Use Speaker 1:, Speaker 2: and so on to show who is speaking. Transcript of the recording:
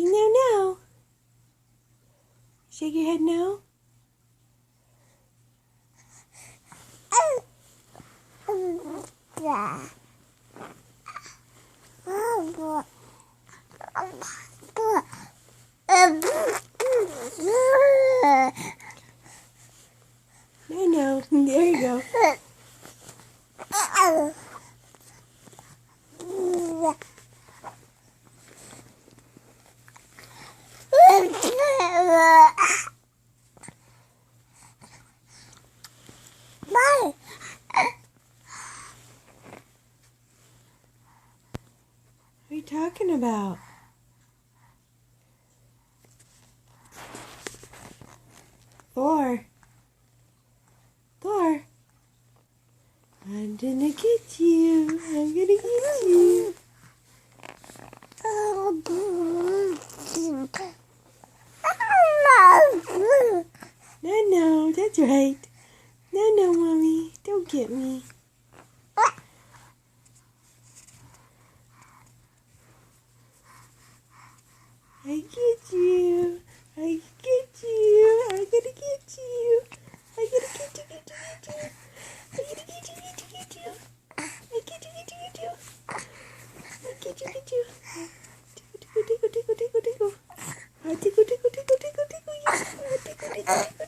Speaker 1: No. Shake your head no. No. There you go. What are you talking about? Thor. I'm gonna get you. I'm gonna get you. No, that's right. No, Mommy. Don't get me. I get you. I get you. I'm gonna get you. I'm gonna get you. I'm gonna get you. I get you. I get you. Tickle. Tickle.